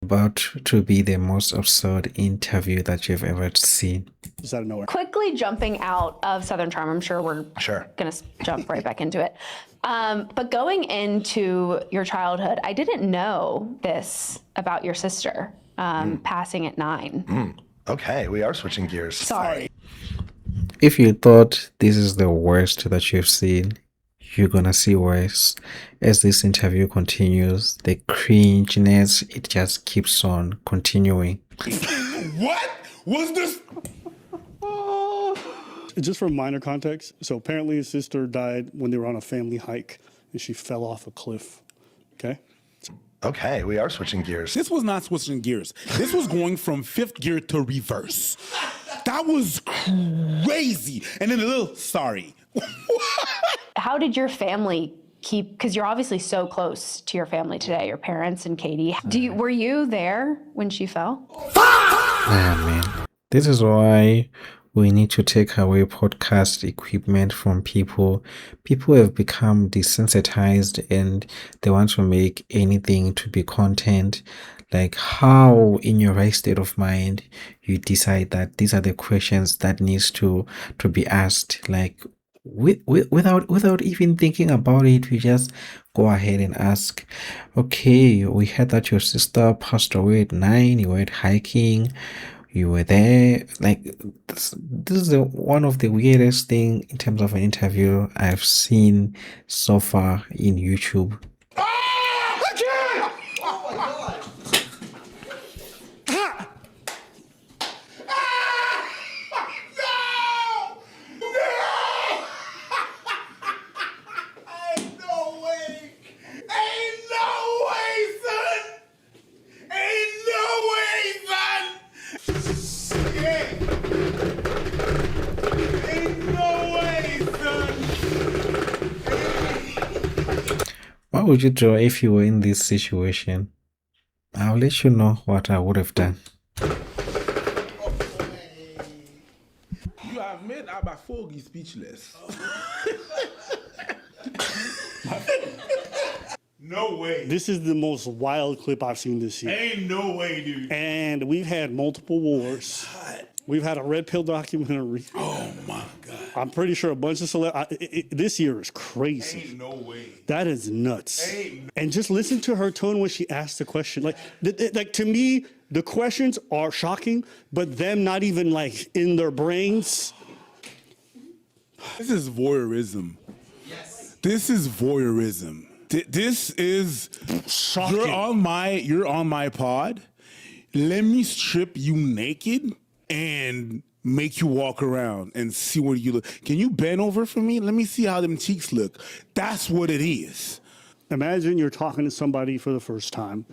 About to be the most absurd interview that you've ever seen. Just out of nowhere. Quickly jumping out of Southern Charm, I'm sure we're going to jump right back into it. But going into your childhood, I didn't know this about your sister passing at 9. Okay, we are switching gears. Sorry. If you thought this is the worst that you've seen, you're gonna see worse. As this interview continues, the cringiness, it just keeps on continuing. What was this? Just for minor context, so apparently his sister died when they were on a family hike and she fell off a cliff. Okay? Okay, we are switching gears. This was not switching gears. This was going from fifth gear to reverse. That was crazy. And then a little sorry. How did your family keep, because you're obviously so close to your family today, your parents and Katie. Were you there when she fell? Man, this is why we need to take away podcast equipment from people. People have become desensitized and they want to make anything to be content. Like, how in your right state of mind you decide that these are the questions that needs to be asked, like without even thinking about it, we just go ahead and ask. Okay, we heard that your sister passed away at 9. You went hiking, you were there. Like, this is one of the weirdest thing in terms of an interview I've seen so far in YouTube. What would you do if you were in this situation? I'll let you know what I would have done. You have made Abafogi speechless. No way. This is the most wild clip I've seen this year. Ain't no way, dude. And we've had multiple wars. We've had a red pill documentary. Oh my God. I'm pretty sure a bunch of this year is crazy. Ain't no way. That is nuts. Ain't And just listen to her tone when she asked the question. Like to me, the questions are shocking, but them not even like in their brains. This is voyeurism. Yes. This is voyeurism. This is Shocking. You're on my pod. Let me strip you naked and make you walk around and see where you look. Can you bend over for me? Let me see how them cheeks look. That's what it is. Imagine you're talking to somebody for the first time.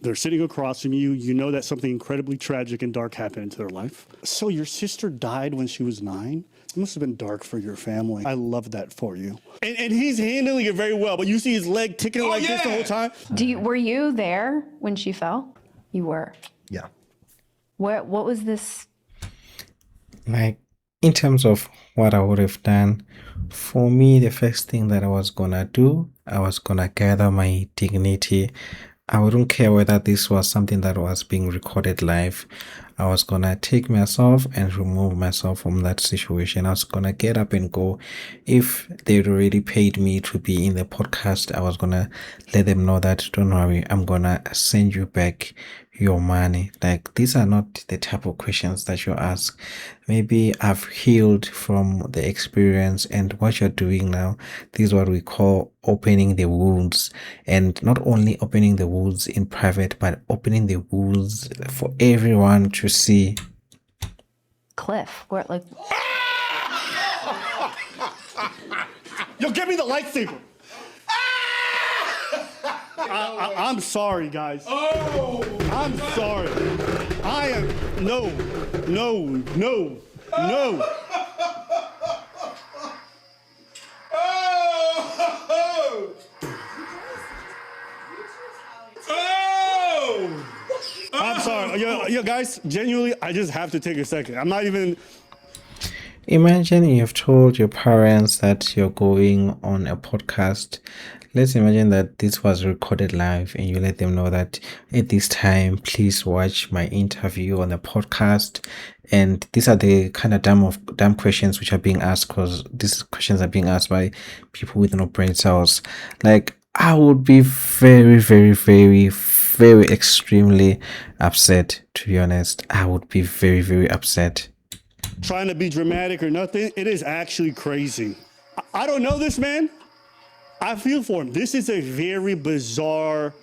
They're sitting across from you. You know that something incredibly tragic and dark happened into their life. So your sister died when she was 9? It must have been dark for your family. I love that for you. And he's handling it very well, but you see his leg ticking this the whole time. Were you there when she fell? You were. Yeah. What was this? Like, in terms of what I would have done, for me, the first thing that I was gonna do, I was gonna gather my dignity. I wouldn't care whether this was something that was being recorded live. I was gonna take myself and remove myself from that situation. I was gonna get up and go. If they'd already paid me to be in the podcast, I was gonna let them know that, don't worry, I'm gonna send you back your money. Like, these are not the type of questions that you ask. Maybe I've healed from the experience, and what you're doing now, this is what we call opening the wounds. And not only opening the wounds in private, but opening the wounds for everyone to see. Cliff, where like Yo, give me the lightsaber. I'm sorry, guys. Oh! I'm sorry. I am no. Oh! Oh! I'm sorry. Yo, guys, genuinely, I just have to take a second. I'm not even. Imagine you've told your parents that you're going on a podcast. Let's imagine that this was recorded live and you let them know that at this time, please watch my interview on the podcast. And these are the kind of dumb questions which are being asked, because these questions are being asked by people with no brain cells. Like, I would be very, very, very, very extremely upset, to be honest. I would be very, very upset. Trying to be dramatic or nothing. It is actually crazy. I don't know this man. I feel for him. This is a very bizarre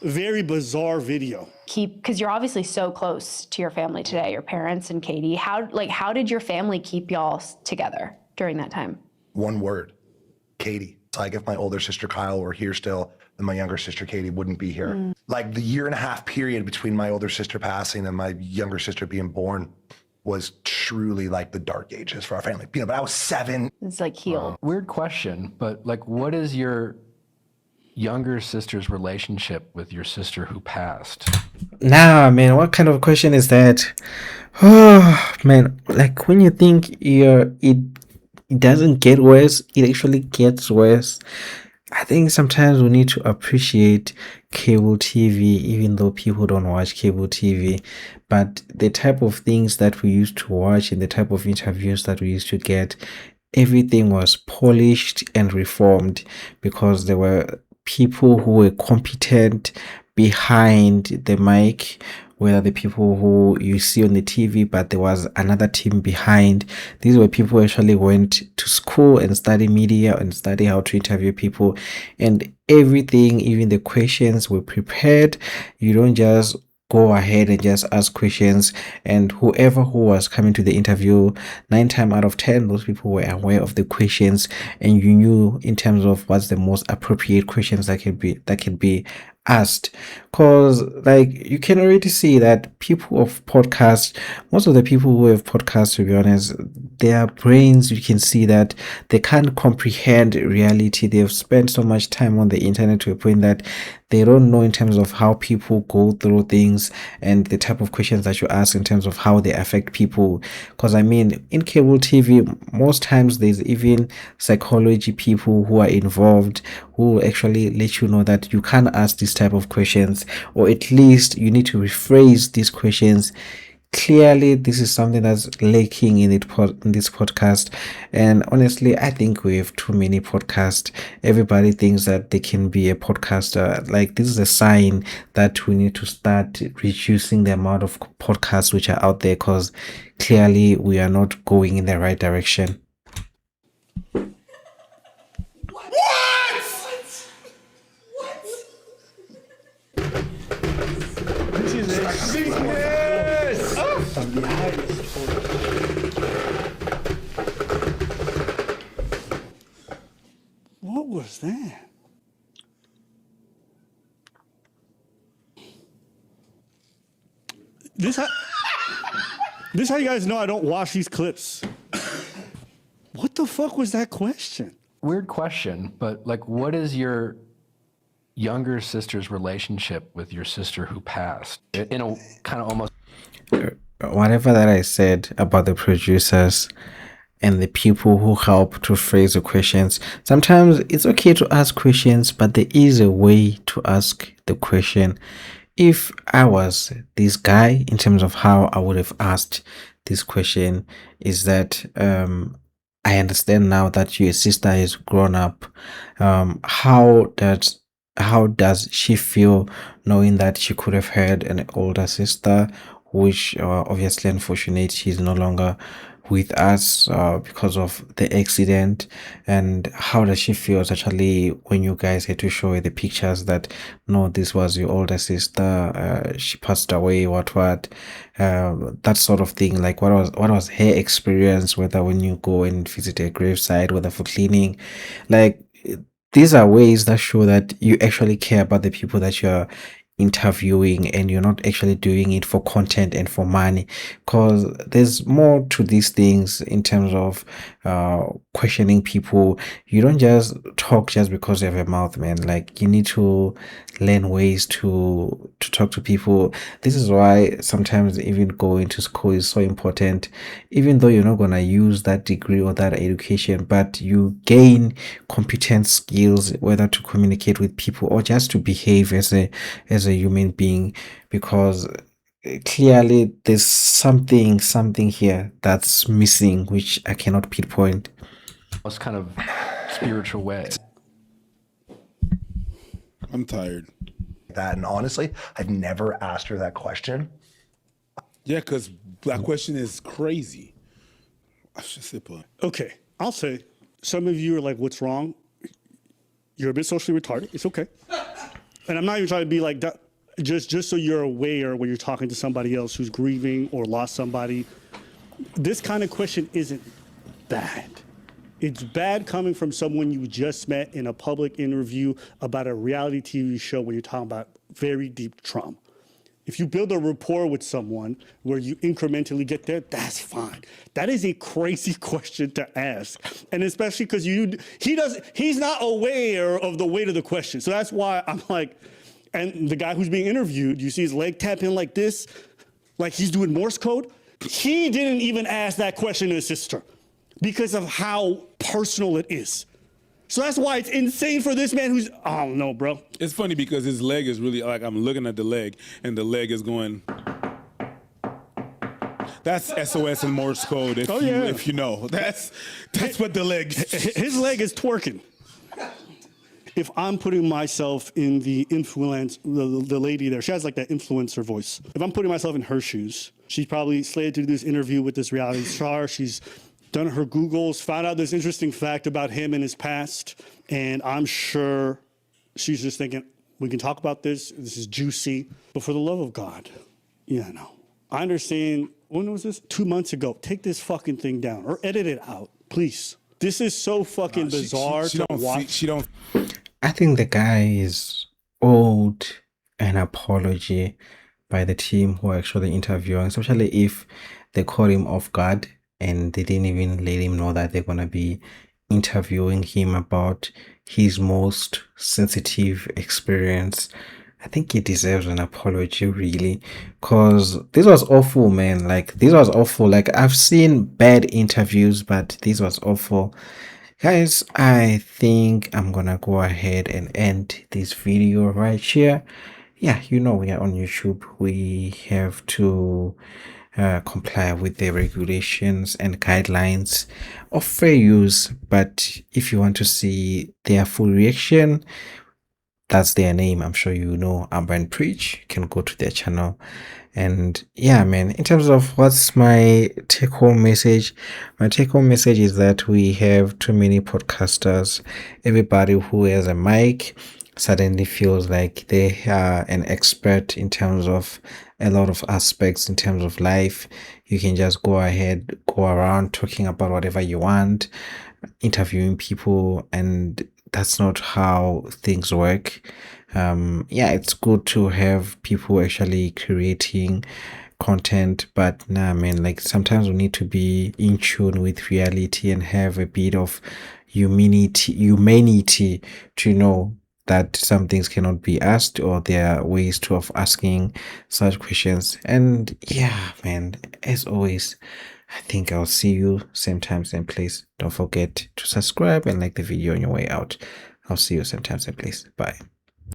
video. Because you're obviously so close to your family today, your parents and Katie. How did your family keep y'all together during that time? One word, Katie. Like if my older sister Kyle were here still, then my younger sister Katie wouldn't be here. Like the 1.5 year period between my older sister passing and my younger sister being born was truly like the dark ages for our family. You know, but I was 7. It's like healed. Weird question, but like, what is your younger sister's relationship with your sister who passed? Nah, man, what kind of question is that? Oh, man, like when you think it doesn't get worse, it actually gets worse. I think sometimes we need to appreciate cable TV, even though people don't watch cable TV. But the type of things that we used to watch and the type of interviews that we used to get, everything was polished and reformed, because there were people who were competent behind the mic, whether the people who you see on the TV, but there was another team behind. These were people who actually went to school and study media and study how to interview people, and everything, even the questions were prepared. You don't just go ahead and just ask questions, and whoever who was coming to the interview, 9 times out of 10, those people were aware of the questions, and you knew in terms of what's the most appropriate questions that could be asked. Because like you can already see that people of podcasts, most of the people who have podcasts, to be honest, their brains, you can see that they can't comprehend reality. They've spent so much time on the internet to a point that they don't know in terms of how people go through things and the type of questions that you ask in terms of how they affect people. Because I mean, in cable TV, most times there's even psychology people who are involved, who actually let you know that you can't ask this type of questions, or at least you need to rephrase these questions. Clearly, this is something that's lacking in this podcast, and honestly, I think we have too many podcasts. Everybody thinks that they can be a podcaster. Like, this is a sign that we need to start reducing the amount of podcasts which are out there, because clearly we are not going in the right direction. What was that? This how you guys know I don't watch these clips. What the fuck was that question? Weird question, but like, what is your younger sister's relationship with your sister who passed? In a kind of almost... Whatever that I said about the producers and the people who help to phrase the questions, sometimes it's okay to ask questions, but there is a way to ask the question. If I was this guy, in terms of how I would have asked this question, is that I understand now that your sister is grown up. How does she feel knowing that she could have had an older sister, which obviously, unfortunately, she's no longer with us because of the accident? And how does she feel actually when you guys had to show her the pictures that, no, this was your older sister, she passed away, that sort of thing? Like, what was her experience, whether when you go and visit a graveside, whether for cleaning? Like, these are ways that show that you actually care about the people that you're interviewing and you're not actually doing it for content and for money, because there's more to these things in terms of questioning people. You don't just talk just because you have a mouth, man. Like, you need to learn ways to talk to people. This is why sometimes even going to school is so important, even though you're not going to use that degree or that education, but you gain competent skills, whether to communicate with people or just to behave as a human being, because clearly there's something here that's missing, which I cannot pinpoint. Most kind of spiritual way. I'm tired. That, and honestly, I've never asked her that question. Yeah, because that question is crazy. I should say, but Okay, I'll say, some of you are like, what's wrong? You're a bit socially retarded. It's okay. And I'm not even trying to be like that. Just so you're aware when you're talking to somebody else who's grieving or lost somebody, this kind of question isn't bad. It's bad coming from someone you just met in a public interview about a reality TV show when you're talking about very deep trauma. If you build a rapport with someone where you incrementally get there, that's fine. That is a crazy question to ask. And especially because he's not aware of the weight of the question. So that's why I'm like, and the guy who's being interviewed, you see his leg tapping like this, like he's doing Morse code. He didn't even ask that question to his sister because of how personal it is. So that's why it's insane for this man who's, I don't know, bro. it's funny because his leg is really like, I'm looking at the leg and the leg is going. That's SOS and Morse code. If you know, that's what the leg. His leg is twerking. If I'm putting myself in the lady there, she has like that influencer voice. If I'm putting myself in her shoes, she's probably slated to do this interview with this reality star. She's done her Googles, found out this interesting fact about him and his past. And I'm sure she's just thinking, we can talk about this. This is juicy. But for the love of God, no. I understand, when was this? 2 months ago. Take this fucking thing down or edit it out, please. This is so fucking bizarre to watch. I think the guy is owed an apology by the team who are actually interviewing, especially if they caught him off guard and they didn't even let him know that they're going to be interviewing him about his most sensitive experience. I think he deserves an apology, really, because this was awful, man. Like, this was awful. Like, I've seen bad interviews, but this was awful. Guys, I think I'm gonna go ahead and end this video right here. Yeah, we are on YouTube. We have to comply with the regulations and guidelines of fair use. But if you want to see their full reaction, that's their name. I'm sure you know Amber and Preach. You can go to their channel. And yeah, man, in terms of what's my take-home message, my take-home message is that we have too many podcasters. Everybody who has a mic suddenly feels like they are an expert in terms of a lot of aspects in terms of life. You can just go ahead, go around talking about whatever you want, interviewing people, and that's not how things work. It's good to have people actually creating content, but nah, man, like, sometimes we need to be in tune with reality and have a bit of humanity to know that some things cannot be asked, or there are ways of asking such questions. And yeah, man, as always, I think I'll see you same time, same place. Don't forget to subscribe and like the video on your way out. I'll see you same time, same place. Bye.